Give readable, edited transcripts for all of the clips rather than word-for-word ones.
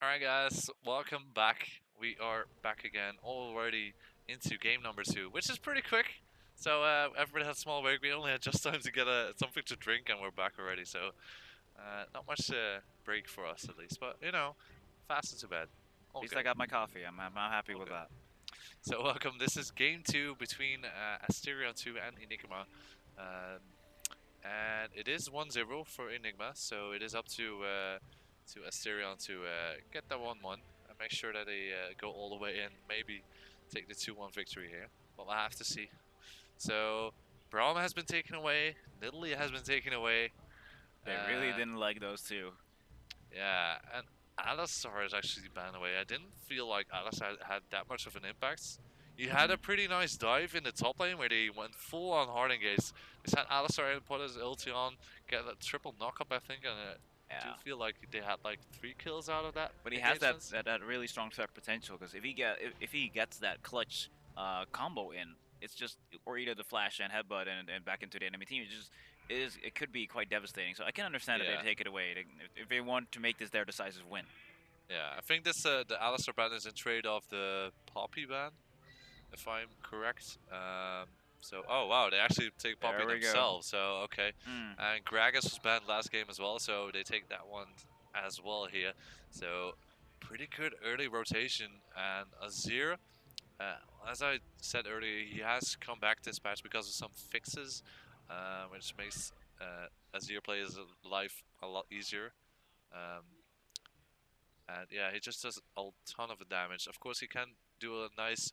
Alright guys, welcome back. We are back again, already into game number 2, which is pretty quick. So everybody had a small break, we only had just time to get something to drink and we're back already, so not much break for us at least, but you know, fast into bed. At All least I good. got my coffee. I'm happy All with good. that. So welcome, this is game 2 between Asterion2 and Enigma. Um, and it is 1-0 for Enigma, so it is up to Asterion to get that 1-1 and make sure that they go all the way in, maybe take the 2-1 victory here. But we'll have to see. So Braum has been taken away, Nidalee has been taken away. They really Uh, didn't like those two. yeah, and Alistar is actually banned away. I didn't feel like Alistar had that much of an impact. He had a pretty nice dive in the top lane where they went full on hard engage. They sent Alistar and put his ulti on, get a triple knockup, I think, and I do Yeah, feel like they had like 3 kills out of that but he has that engagements. that really strong threat potential because if he gets that clutch combo in, it's just or either the flash and headbutt and back into the enemy team. It could be quite devastating. So I can understand that they Yeah, take it away if they want to make this their decisive win. yeah. I think this the Alistar ban is in trade of the Poppy ban, if I'm correct. So, oh wow, they actually take Poppy There we go. themselves. So okay, Mm. and Gragas was banned last game as well, so they take that one as well here. So pretty good early rotation, and Azir, as I said earlier, he has come back this patch because of some fixes, which makes Azir players' life a lot easier. Um, and yeah, he just does a ton of damage. Of course, he can do a nice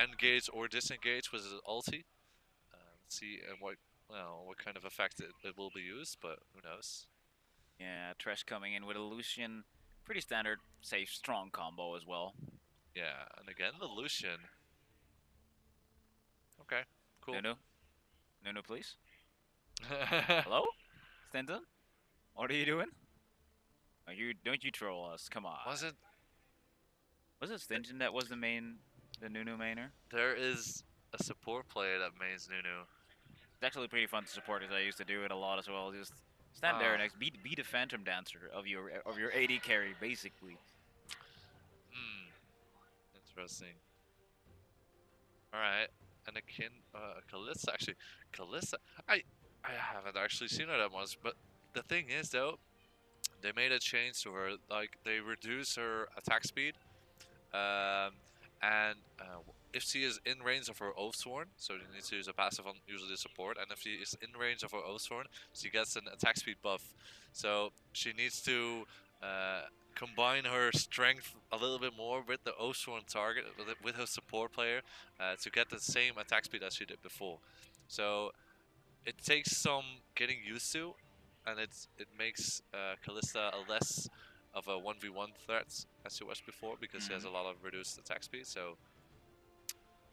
engage or disengage with his ulti. Let's see what kind of effect it will be used, but who knows? Yeah, Trash coming in with a Lucian, pretty standard, safe, strong combo as well. Yeah, and again the Lucian. Okay, cool. Nunu, Nunu, please. Hello, Stanton. What are you doing? Don't you troll us? Come on. Was it? Was it Stinson that was the Nunu mainer? There is a support player that mains Nunu. It's actually pretty fun to support as I used to do it a lot as well. Just stand there Ah, next, be the phantom dancer of your AD carry basically. hmm, interesting. All right, and Kalista actually, Kalista. I haven't actually seen her that much, but the thing is though, they made a change to her. Like they reduce her attack speed. Um, and if she is in range of her Oathsworn, so you need to use a passive on usually the support, and if she is in range of her Oathsworn, she gets an attack speed buff. So she needs to combine her strength a little bit more with the Oathsworn target, with her support player, to get the same attack speed as she did before. So it takes some getting used to, and it makes Kalista a less of a 1v1 threat as she was before because she has a lot of reduced attack speed. So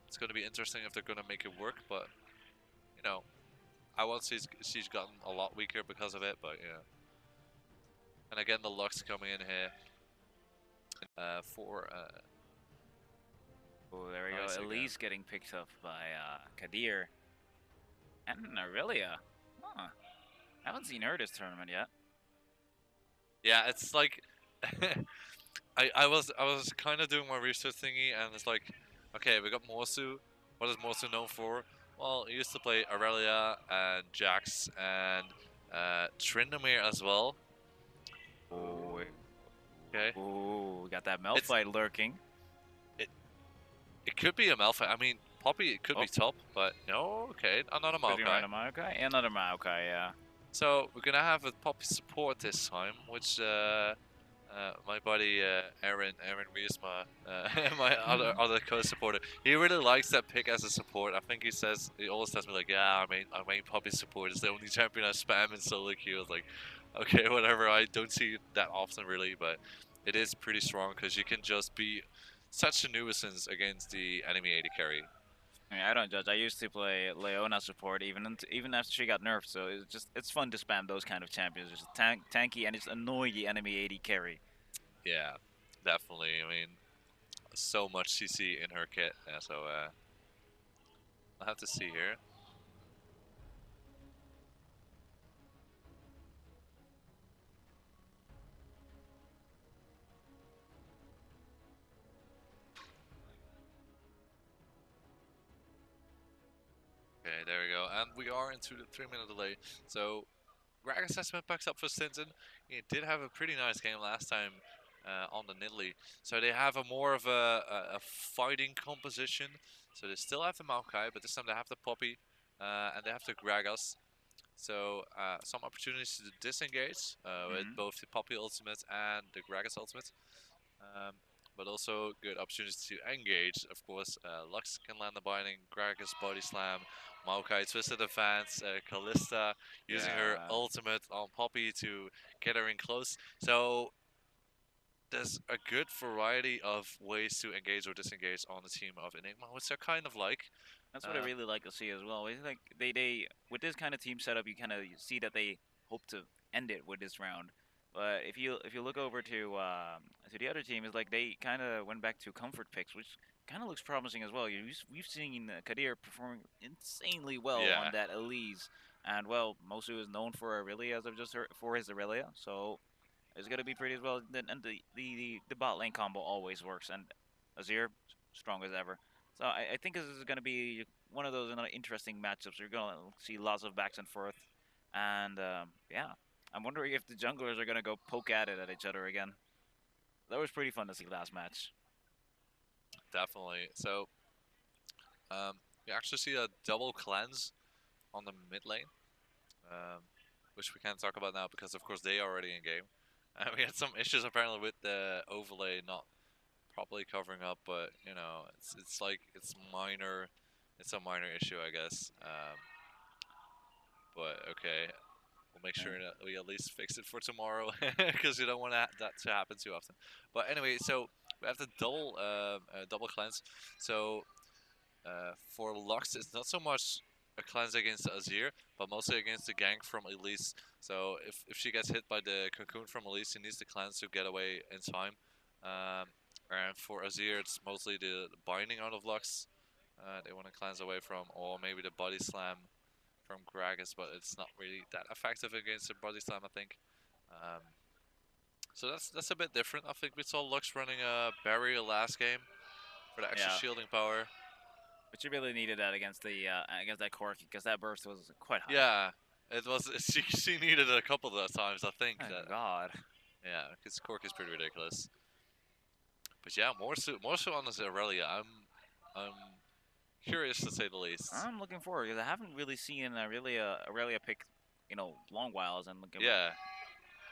it's going to be interesting if they're going to make it work. But you know, I won't say she's gotten a lot weaker because of it. But yeah, and again the Lux coming in here for Oh, there we nice go. again. Elise getting picked up by Kadir and Aurelia. Huh. Haven't seen her this tournament yet. Yeah, it's like I was kind of doing my research thingy, and it's like, okay, we got Morsu. What is Morsu known for? Well, he used to play Aurelia and Jax and Tryndamere as well. Oh, Okay, oh, we got that Malphite lurking. it it could be a Malphite. I mean, Poppy it could Oh, be top, but no. Okay, another could be Maokai. another Maokai. Another Maokai, yeah. So we're gonna have a Poppy support this time, which my buddy Aaron Riesma, my other co-supporter, he really likes that pick as a support. I think he always tells me like, yeah, I main Poppy support is the only champion I spam in solo queue. I was like, okay, whatever. I don't see it that often really, but it is pretty strong because you can just be such a nuisance against the enemy AD carry. I mean, I don't judge. I used to play Leona support even after she got nerfed. So it's fun to spam those kind of champions. Just tanky and just annoy the enemy AD carry. Yeah, definitely. I mean, so much CC in her kit. Yeah, so I'll have to see here. we are into the 3-minute delay. So Greg assessment backs up for Stinson. He did have a pretty nice game last time on the Nidalee. So they have a more of a fighting composition. So they still have the Maokai, but this time they have the Poppy and they have the Gragas. So some opportunities to disengage with both the Poppy ultimate and the Gragas ultimate. But also good opportunities to engage. Of course, Lux can land the binding, Gragas body slam, Maokai twisted advance, Callista using her ultimate on Poppy to get her in close. So there's a good variety of ways to engage or disengage on the team of Enigma, which I kind of like. That's what I really like to see as well. It's like they with this kind of team setup, you kind of see that they hope to end it with this round. But if you look over to the other team, it's like they kind of went back to comfort picks, which kind of looks promising as well. We've seen Kadir performing insanely well on that Elise, and well, Mosu is known for Aurelia, as I've just heard, for his Aurelia, so it's gonna be pretty as well. And the bot lane combo always works, and Azir strong as ever. So I think this is going to be one of those interesting matchups. You're going to see lots of backs and forth. And, yeah, I'm wondering if the junglers are going to go poke at it at each other again. That was pretty fun to see last match. Definitely. So, we actually see a double cleanse on the mid lane, which we can't talk about now because, of course, they are already in game. We had some issues apparently with the overlay not properly covering up, but you know, it's like it's minor. It's a minor issue, I guess. But okay, we'll make sure that we at least fix it for tomorrow because you don't want that to happen too often. But anyway, so we have the double cleanse. So for Lux, it's not so much a cleanse against the Azir, but mostly against the gank from Elise. So if she gets hit by the cocoon from Elise, she needs the cleanse to get away in time. And for Azir, it's mostly the binding out of Lux they want to cleanse away from, or maybe the body slam from Gragas, but it's not really that effective against the body slam, I think. So that's a bit different. I think we saw Lux running a barrier last game for the extra shielding power. But you really needed that against that Corki, because that burst was quite high. Yeah, it was. She needed it a couple of times, I think. Oh God. Yeah, because Corki is pretty ridiculous. But yeah, more so on this Aurelia. I'm curious to say the least. I'm looking forward because I haven't really seen Aurelia pick, long whiles and yeah.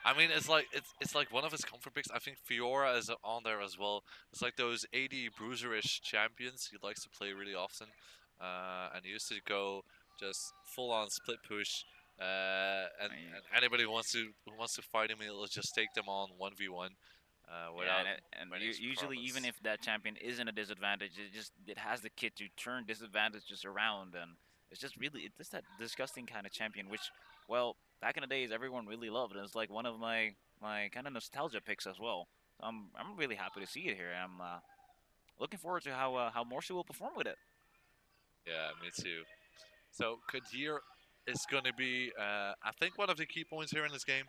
I mean, it's like one of his comfort picks. I think Fiora is on there as well. It's like those 80 bruiserish champions he likes to play really often, and he used to go just full on split push. And anybody who wants to fight him, he'll just take them on 1v1. Usually, even if that champion isn't a disadvantage, it has the kit to turn disadvantages around, and it's just that disgusting kind of champion, which, well, back in the days everyone really loved, and it's like one of my kind of nostalgia picks as well. So I'm really happy to see it here. I'm looking forward to how Morsu will perform with it. Yeah, me too. So Kadir is going to be, I think, one of the key points here in this game.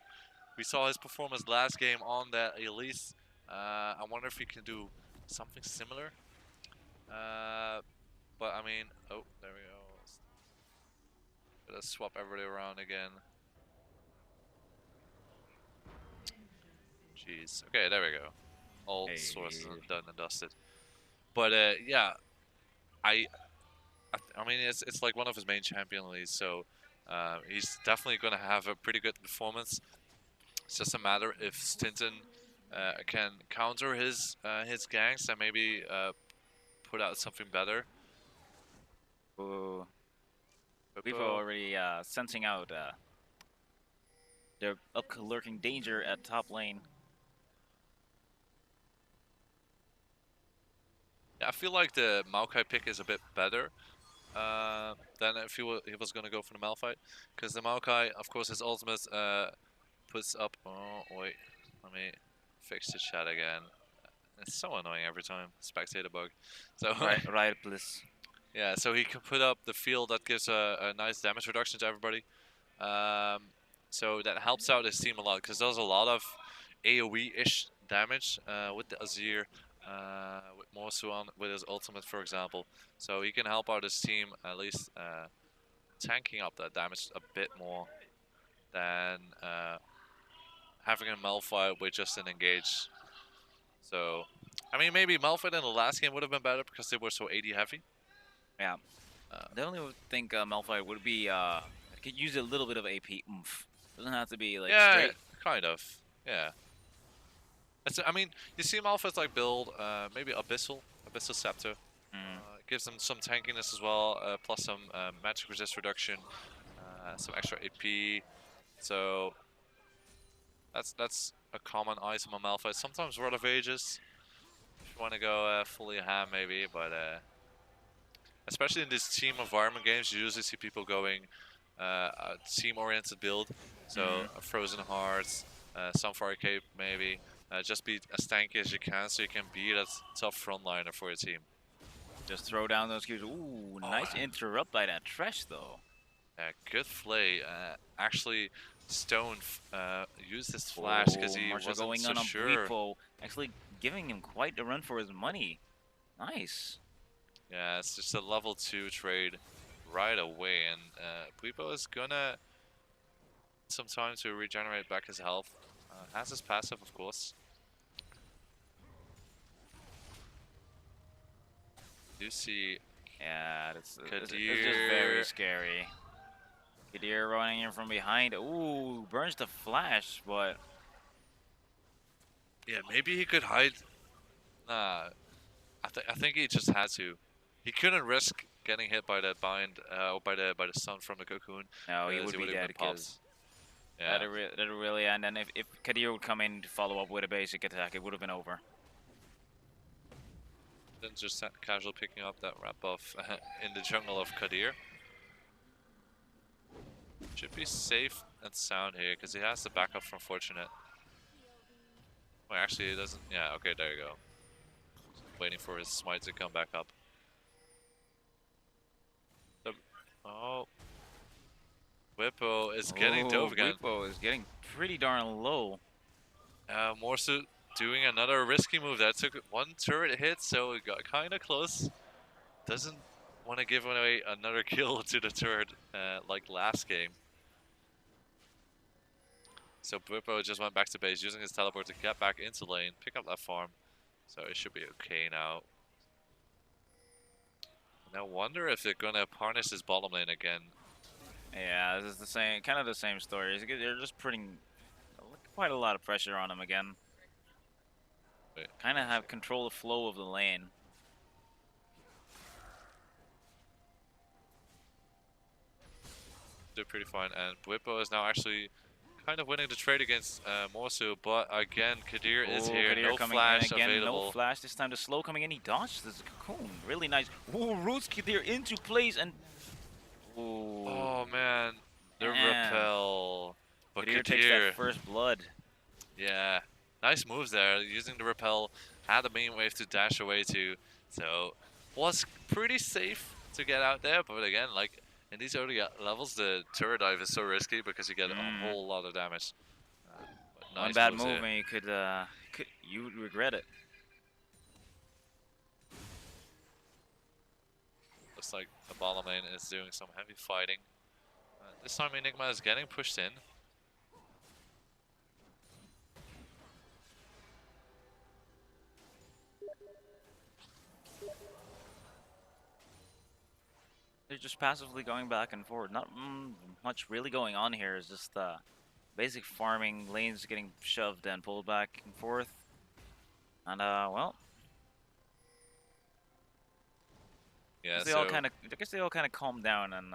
We saw his performance last game on that Elise. I wonder if he can do something similar. But I mean, oh, there we go. Let's swap everybody around again. Jeez. Okay, there we go. All sources are done and dusted. But yeah, I mean, it's like one of his main champion leads, so he's definitely going to have a pretty good performance. It's just a matter if Stinson can counter his ganks and maybe put out something better. Ooh. We've already sensing out the lurking danger at top lane. Yeah, I feel like the Maokai pick is a bit better than if he was going to go for the Malphite, because the Maokai, of course, his ultimate puts up. Oh wait, let me fix the chat again. It's so annoying every time. Spectator bug. So right, please. Yeah, so he can put up the field that gives a nice damage reduction to everybody. So that helps out his team a lot, because there's a lot of AoE-ish damage with the Azir, with Morsu on with his ultimate, for example. So he can help out his team at least tanking up that damage a bit more than having a Malphite with just an engage. So, I mean, maybe Malphite in the last game would have been better because they were so AD heavy. Yeah. Uh, Definitely would think Malphite would be could use a little bit of AP oomph. Doesn't have to be like yeah, straight. kind of. Yeah. I mean, you see Malphite's like build, maybe Abyssal Scepter. Gives them some tankiness as well, plus some magic resist reduction, some extra AP. So that's a common item on Malphite. Sometimes Rod of Ages, if you want to go fully ham maybe, but especially in these team environment games, you usually see people going a team-oriented build. So a Frozen Hearts, Sunfire Cape maybe. Just be as tanky as you can so you can be that tough frontliner for your team. Just throw down those cubes. Ooh, nice interrupt by that Trash though. Good play. Actually, Stone used his flash because he wasn't going so on sure. Bwipo, actually giving him quite a run for his money. Nice. Yeah, it's just a level 2 trade right away, and Bwipo is gonna some time to regenerate back his health. Has his passive, of course. You see, yeah, it's just Kadir. very scary. Kadir running in from behind. Ooh, burns the flash, but Yeah, maybe he could hide. Nah, I think he just had to. He couldn't risk getting hit by the bind or by the stun from the cocoon. no, he would be dead because yeah. that'd really end. And if Kadir would come in to follow up with a basic attack, it would have been over. Then just casual picking up that wrap buff in the jungle of Kadir. Should be safe and sound here because he has the backup from Fortunate. Well, actually, he doesn't. Yeah, okay, there you go. Waiting for his smite to come back up. Oh. Bwipo is getting dove again. Bwipo is getting pretty darn low. Morsu doing another risky move. That took one turret hit, so it got kind of close. Doesn't want to give away another kill to the turret like last game. So Bwipo just went back to base, using his teleport to get back into lane, pick up that farm. So it should be okay now. And I wonder if they're gonna punish his bottom lane again. Yeah, this is the same, kind of the same story. They're just putting quite a lot of pressure on him again. Kind of have control of flow of the lane. They're pretty fine, and Bwipo is now actually kind of winning the trade against Morsu, but again, Kadir is here. Kadir no coming flash in again, available. no flash this time. The slow coming in, he dodged this cocoon. Really nice. Ooh, roots Kadir into place and. Ooh. Oh man, the repel. But Kadir takes that first blood. Yeah, nice moves there. Using the repel, had the main wave to dash away to, so was pretty safe to get out there. But again, like in these early levels, the turret dive is so risky because you get a whole lot of damage. Nice one bad move and you would regret it. Looks like the bottom lane is doing some heavy fighting. This time Enigma is getting pushed in. They're just passively going back and forward. Not much really going on here. It's just basic farming, lanes getting shoved and pulled back and forth. And well, yeah, I guess they all kind of calm down and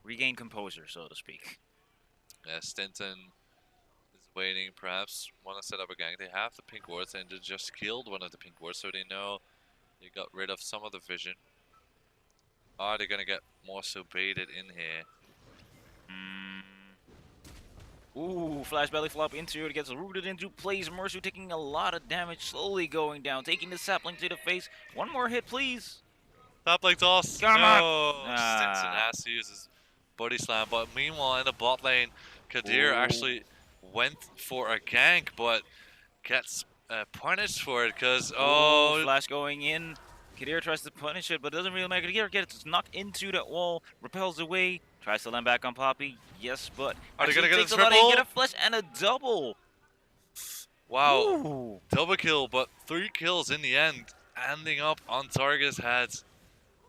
regain composure, so to speak. Yeah, Stinton is waiting. Perhaps want to set up a gang. They have the pink wards and they just killed one of the pink wards, so they know they got rid of some of the vision. Are they gonna get more so baited in here? Ooh, flash belly flop into it, gets rooted into place. Mercy taking a lot of damage, slowly going down, taking the sapling to the face. One more hit, please. Sapling toss. Come on. Stinson has to use his body slam, but meanwhile in the bot lane, Kadir actually went for a gank, but gets punished for it because flash going in. Kadir tries to punish it, but doesn't really make it. Kadir gets knocked into that wall, repels away, tries to land back on Poppy. Yes, but Are they actually gonna get a takes a lot of hit, get triple? a flash and a double. Wow, Ooh. double kill, but 3 kills in the end, ending up on Target's head.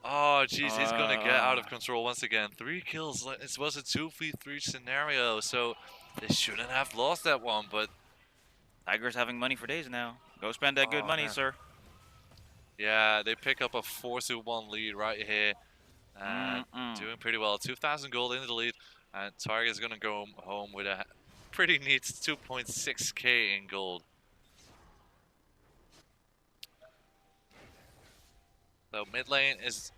Oh, jeez, he's gonna get out of control once again. 3 kills. It was a 2v3 scenario, so they shouldn't have lost that one. But Tiger's having money for days now. Go spend that good oh, money, man. sir. Yeah, they pick up a 4-1 lead right here, and doing pretty well. 2,000 gold into the lead, and Target's gonna go home with a pretty neat 2.6k in gold. So mid lane is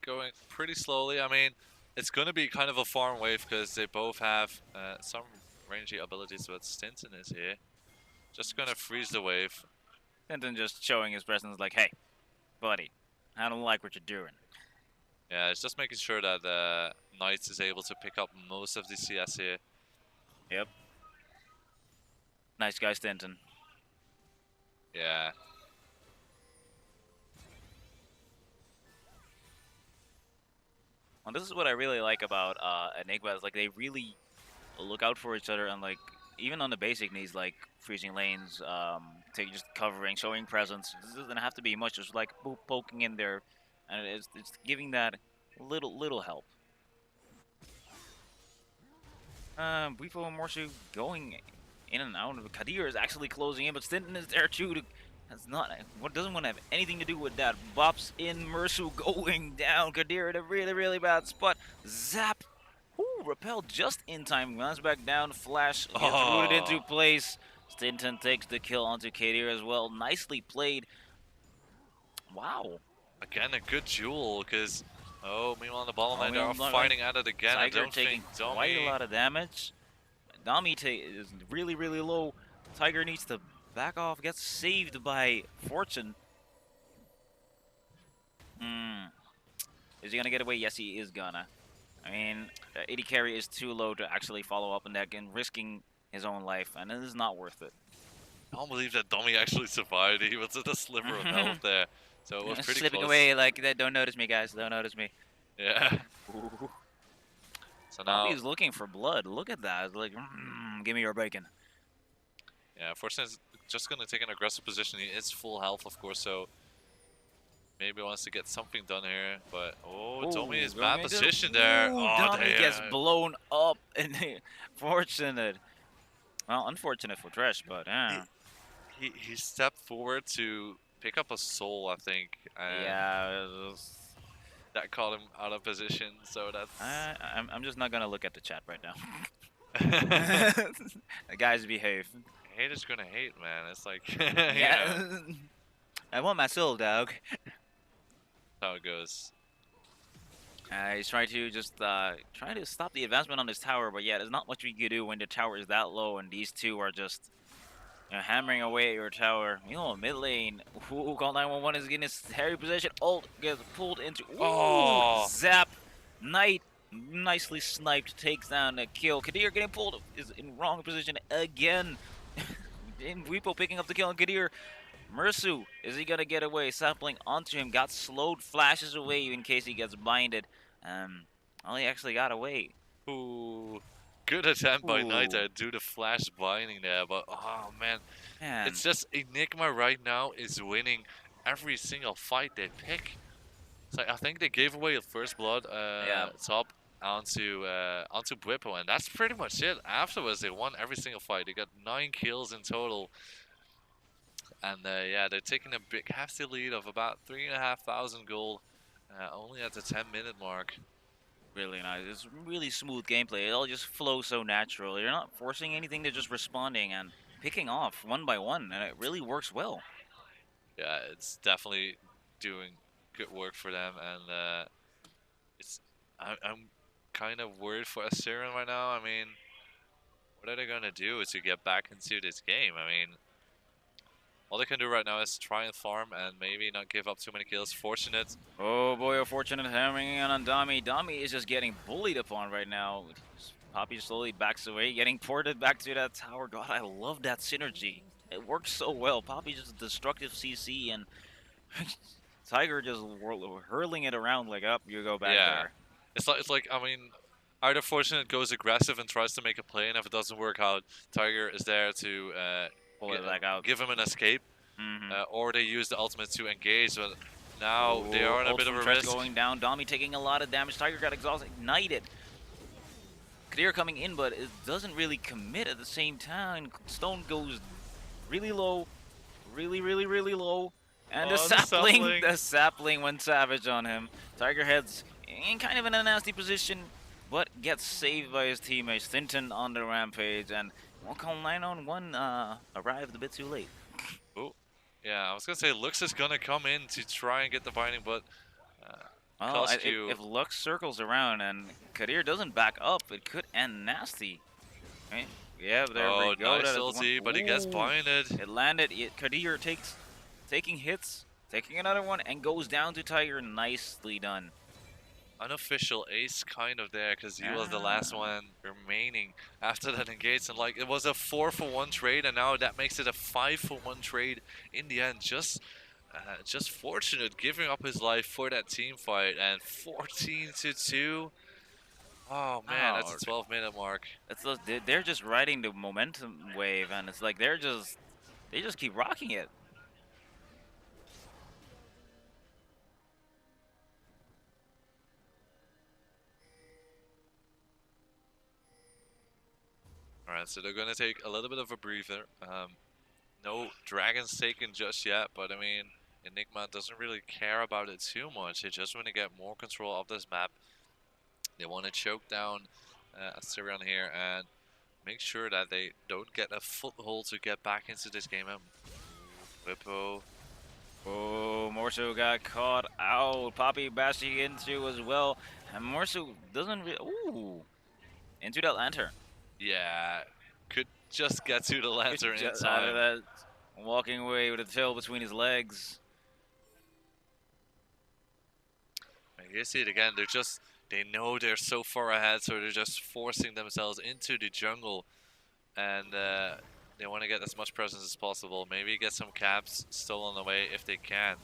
going pretty slowly. I mean, it's going to be kind of a farm wave because they both have some rangy abilities, but Stinson is here. Just going to freeze the wave. Stinson just showing his presence like, hey, buddy, I don't like what you're doing. Yeah, it's just making sure that Knights is able to pick up most of the CS here. Yep. Nice guy, Stinson. Yeah. Well, this is what I really like about Enigma is like they really look out for each other and like even on the basic needs like freezing lanes, just covering, showing presence. This doesn't have to be much, just like poking in there, and it's giving that little help. Weepo and Morsu going in and out. Kadir is actually closing in, but Stinton is there too. Doesn't want to have anything to do with that. Bops in, Mersu going down. Kadir in a really bad spot. Zap. Ooh, repelled just in time. Runs back down. Flash gets rooted into place. Stinton takes the kill onto Kadir as well. Nicely played. Wow. Again, a good duel because, meanwhile on the bottom lane, meanwhile, they're fighting at it again. Tiger I don't taking think quite a lot of damage. Dami is really low. Tiger needs to back off. Gets saved by Fortune. Is he gonna get away? Yes, he is gonna. I mean, 80 carry is too low to actually follow up on that and risking his own life, and it is not worth it. I don't believe that Dummy actually survived. He was at a sliver of health there, so it was pretty slipping close. away like that. Don't notice me, guys. Don't notice me. Yeah. Ooh. So now he's looking for blood. Look at that. It's like, give me your bacon. Yeah, Fortune is just gonna take an aggressive position. He is full health, of course, so maybe wants to get something done here. But Domi is bad position there. Domi gets blown up, and fortunate. Well, unfortunate for Thresh, but he stepped forward to pick up a soul, I think. Yeah. That caught him out of position, so that's. I'm just not gonna look at the chat right now. The guys behave. Haters gonna hate, man. It's like. Yeah. I want my soul, dog. That's how it goes. He's trying to just trying to stop the advancement on this tower, but yeah, there's not much we can do when the tower is that low and these two are just hammering away at your tower. You know, mid lane. Call 911 is getting his hairy position. Ult gets pulled into. Zap. Knight nicely sniped, takes down the kill. Kadir getting pulled is in wrong position again. Weepo picking up the kill on Kadir. Mersu, is he gonna get away? Sampling onto him, got slowed, flashes away in case he gets blinded. He actually got away. Ooh, good attempt by Knight to do the flash binding there, but oh man, it's just Enigma right now is winning every single fight they pick. So I think they gave away a first blood top onto Bwipo, and that's pretty much it. Afterwards, they won every single fight. They got 9 kills in total. And yeah, they're taking a big hefty lead of about 3,500 gold, only at the 10-minute mark. Really nice. It's really smooth gameplay. It all just flows so natural. You're not forcing anything. They're just responding and picking off one by one, and it really works well. Yeah, it's definitely doing good work for them, and I'm kind of worried for Asterion right now. I mean, what are they gonna do to get back into this game? I mean, all they can do right now is try and farm and maybe not give up too many kills. Fortunate. Oh boy, Fortunate hammering in on Dami. Dami is just getting bullied upon right now. Poppy slowly backs away, getting ported back to that tower. God, I love that synergy. It works so well. Poppy just destructive CC and Tiger just hurling it around like, up, you go back Yeah, there. it's like I mean, either Fortunate goes aggressive and tries to make a play, and if it doesn't work out, Tiger is there to Pull it back out. give him an escape, or they use the ultimate to engage. But now they are in a Ult bit of from a Thresh risk. going down. Dami taking a lot of damage. Tiger got exhausted, ignited. Kadir coming in, but it doesn't really commit at the same time. Stone goes really low, really low. And Oh, the sapling went savage on him. Tiger heads in kind of in a nasty position, but gets saved by his teammate Stinton on the rampage. And 1-9-on-1 arrived a bit too late. Oh, yeah, I was gonna say Lux is gonna come in to try and get the binding, but Well, if Lux circles around and Kadir doesn't back up, it could end nasty. Right? Yeah, there we go. Nice ulti, but he gets binded. It landed. Kadir taking hits, taking another one, and goes down to Tiger. Nicely done. Unofficial ace kind of there because he was the last one remaining after that engagement. Like it was a 4-for-1 trade, and now that makes it a 5-for-1 trade in the end. Just Fortunate giving up his life for that team fight, and 14-2. Oh man, that's a 12-minute mark. They're just riding the momentum wave, and it's like they just keep rocking it. Alright, so they're going to take a little bit of a breather. No dragons taken just yet, but I mean, Enigma doesn't really care about it too much. They just want to get more control of this map. They want to choke down Asterion here and make sure that they don't get a foothold to get back into this game. Whippo. Oh, Morso got caught out. Poppy bashing into as well. And Morso doesn't really... Ooh. Into that lantern. Yeah. Could just get to the lantern in Just time. out of that, walking away with a tail between his legs. And you see it again. They know they're so far ahead, so they're just forcing themselves into the jungle. And they want to get as much presence as possible. Maybe get some caps stolen away if they can.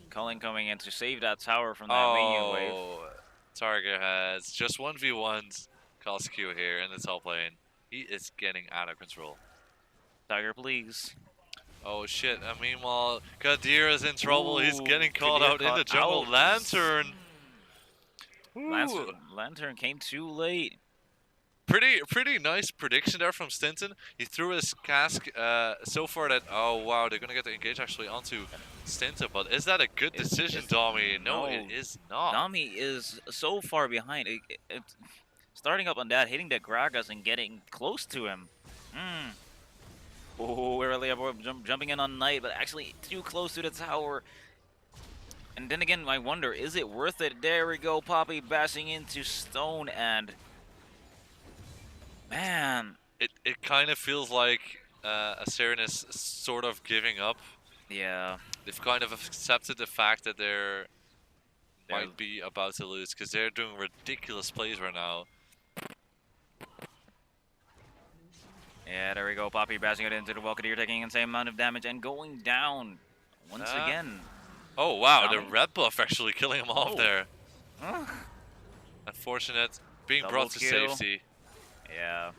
Culling coming in to save that tower from that minion wave. Target has just 1v1s. Calls Q here in the top lane. He is getting out of control. Tiger, please. Oh shit, and meanwhile, Kadir is in trouble. He's getting caught out in the jungle. Lantern. Lantern came too late. Pretty nice prediction there from Stinton. He threw his cask so far that, oh wow, they're gonna get the engage actually onto Stinton. But is that a good decision, Dami? No, it is not. Dami is so far behind. Starting up on that, hitting the Gragas and getting close to him. Oh, early jumping in on Knight, but actually too close to the tower. And then again, I wonder, is it worth it? There we go, Poppy bashing into Stone, and man, it kind of feels like Asterion is sort of giving up. Yeah, they've kind of accepted the fact that they're might be about to lose because they're doing ridiculous plays right now. Yeah, there we go. Poppy bashing it into the wall. Kadir taking the same amount of damage and going down once again. Oh wow, the red buff actually killing him off there. Unfortunate. Being brought to safety. Yeah.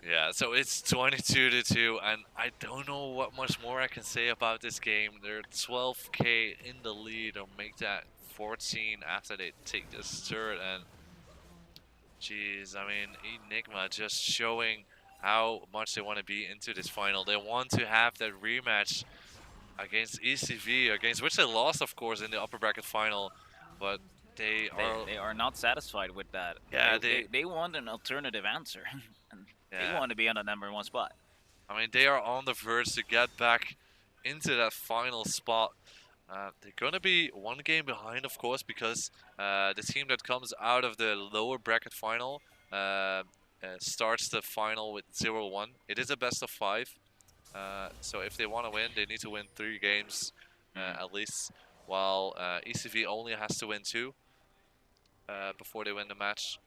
Yeah, so it's 22-2, and I don't know what much more I can say about this game. They're 12k in the lead, or make that 14 after they take this turret, and jeez, I mean, Enigma just showing how much they want to be into this final. They want to have that rematch against ECV, against which they lost, of course, in the upper bracket final, but they are not satisfied with that. Yeah, they want an alternative answer. They want to be on the #1 spot. I mean, they are on the verge to get back into that final spot. They're going to be one game behind, of course, because the team that comes out of the lower bracket final starts the final with 0-1. It is a best of 5. So if they want to win, they need to win 3 games at least, while ECV only has to win 2 before they win the match.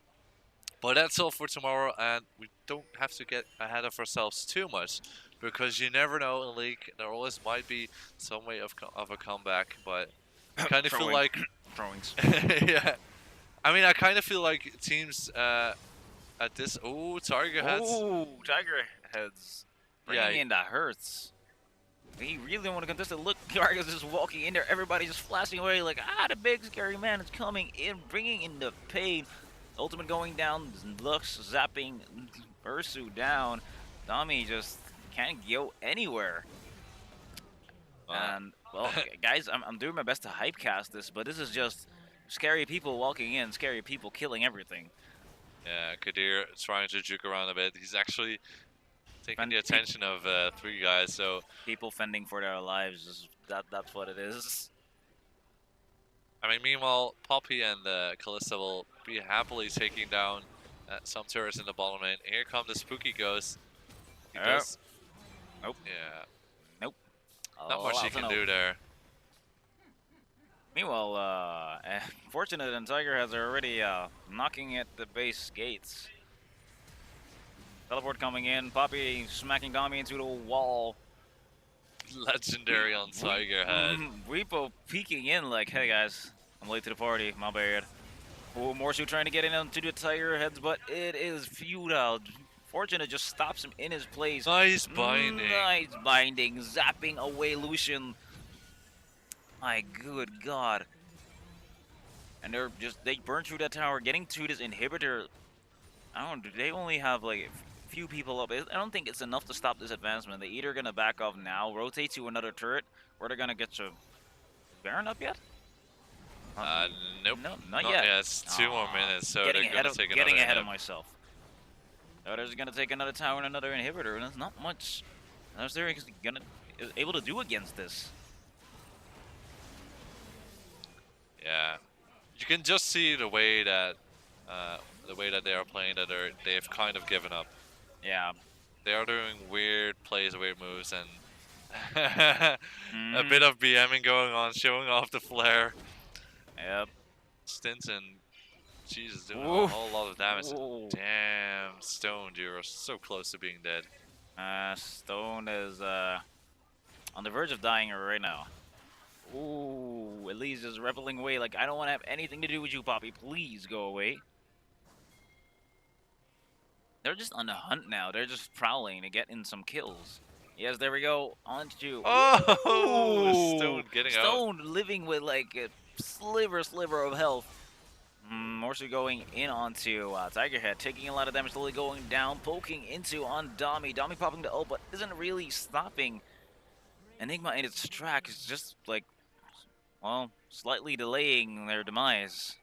But that's all for tomorrow, and we don't have to get ahead of ourselves too much. because you never know in League. There always might be some way of a comeback, but I kind of feel Throwing. like, Throwings. yeah. I mean, I kind of feel like teams at this. Oh, Tiger Heads. Oh, Tiger Heads. Yeah, Bringing in the hurts. He really don't want to contest it. Look, Tiger's just walking in there. Everybody's just flashing away like, the big scary man is coming in, bringing in the pain. Ultimate going down. Lux zapping Ursu down. Dami just can't go anywhere. And, well, guys, I'm doing my best to hypecast this, but this is just scary people walking in, scary people killing everything. yeah. Kadir trying to juke around a bit. He's actually taking the attention of 3 guys. So people fending for their lives. That's what it is. I mean, meanwhile, Poppy and Kalista will be happily taking down some turrets in the bottom lane. Here come the spooky ghost. He does. Nope. Yeah. Nope. Not much he can do there. Meanwhile, Fortunate and Tiger Heads are already knocking at the base gates. Teleport coming in. Poppy smacking Dami into the wall. Legendary on Tiger Head. Repo peeking in like, hey guys, I'm late to the party, my bad. Oh, Morsu trying to get in onto the Tiger Heads, but it is futile. Fortunate just stops him in his place. Nice binding. Nice binding, zapping away Lucian. My good God. And they burn through that tower, getting to this inhibitor. I don't know, they only have like a few people up. I don't think it's enough to stop this advancement. They're either gonna back off now, rotate to another turret, or they're gonna get to Baron up yet? Nope. No, not yet. Yeah, it's 2 more minutes, so they're gonna take getting another ahead hit. of myself. They're gonna take another tower and another inhibitor, and there's not much Asterion is able to do against this. Yeah, you can just see the way that they are playing that they've kind of given up. Yeah. They are doing weird plays, weird moves, and a bit of BMing going on, showing off the flare. Yep. Stinson, Jesus, doing a whole lot of damage. Damn, Stone, you're so close to being dead. Stone is on the verge of dying right now. Ooh, Elise is repelling away like, I don't want to have anything to do with you, Poppy. Please go away. They're just on the hunt now. They're just prowling to get in some kills. Yes, there we go. On to... Oh! Stone getting out. Stone living with like a sliver of health. Morsu going in onto Tiger Head, taking a lot of damage, slowly going down, poking into on Dami. Dami popping the ult, but isn't really stopping Enigma in its track. It's just like, well, slightly delaying their demise.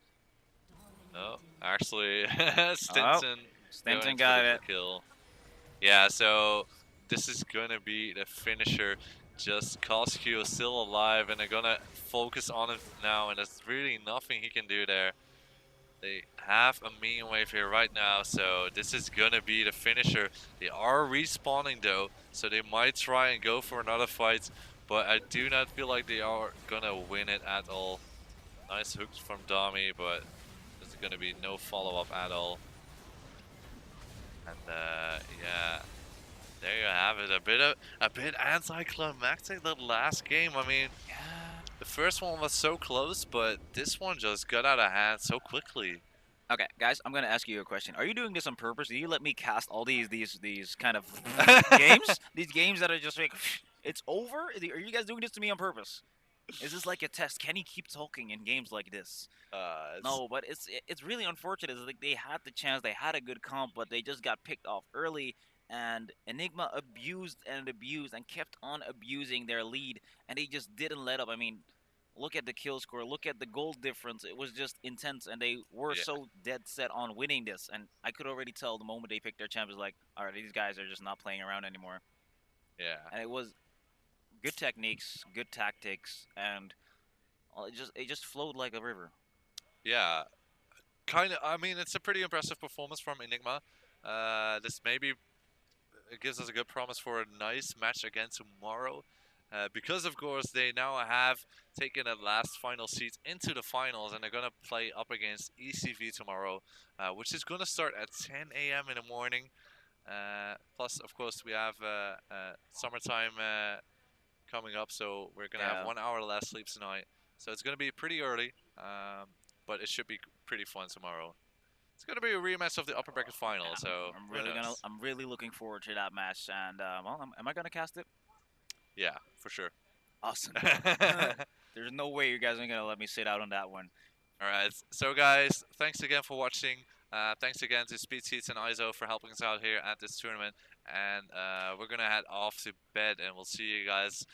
Oh, actually, Stinson. Stinson got it. Kill. Yeah, so this is gonna be the finisher. Just Koskio is still alive, and they're gonna focus on it now, and there's really nothing he can do there. They have a mean wave here right now, so this is gonna be the finisher. They are respawning though, so they might try and go for another fight, but I do not feel like they are gonna win it at all. Nice hooks from Dami, but there's gonna be no follow-up at all. And yeah, there you have it. A bit anticlimactic the last game. I mean, the first one was so close, but this one just got out of hand so quickly. Okay, guys, I'm gonna ask you a question. Are you doing this on purpose? Do you let me cast all these kind of games? These games that are just like, it's over? Are you guys doing this to me on purpose? Is this like a test? Can he keep talking in games like this? No, but it's really unfortunate. It's like they had the chance, they had a good comp, but they just got picked off early. And Enigma abused and kept on abusing their lead, and they just didn't let up. I mean, look at the kill score, look at the goal difference. It was just intense, and they were so dead set on winning this. And I could already tell the moment they picked their champions, like, all right, these guys are just not playing around anymore. Yeah. And it was good techniques, good tactics, and it just flowed like a river. Yeah, kind of. I mean, it's a pretty impressive performance from Enigma. This maybe it gives us a good promise for a nice match again tomorrow. Because of course they now have taken a last final seat into the finals, and they're gonna play up against ECV tomorrow, which is gonna start at 10 a.m. in the morning. Plus, of course, we have summertime coming up, so we're gonna have Yeah. 1 hour less sleep tonight. So it's gonna be pretty early, but it should be pretty fun tomorrow. It's gonna be a rematch of the upper bracket final, Yeah, so who knows? I'm really looking forward to that match. And well, am I gonna cast it? Yeah, for sure. Awesome. There's no way you guys are gonna let me sit out on that one. All right, so guys, thanks again for watching. Thanks again to Speed Seats and ISO for helping us out here at this tournament. And we're gonna head off to bed, and we'll see you guys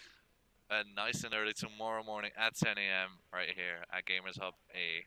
nice and early tomorrow morning at 10 a.m. right here at Gamers Hub A.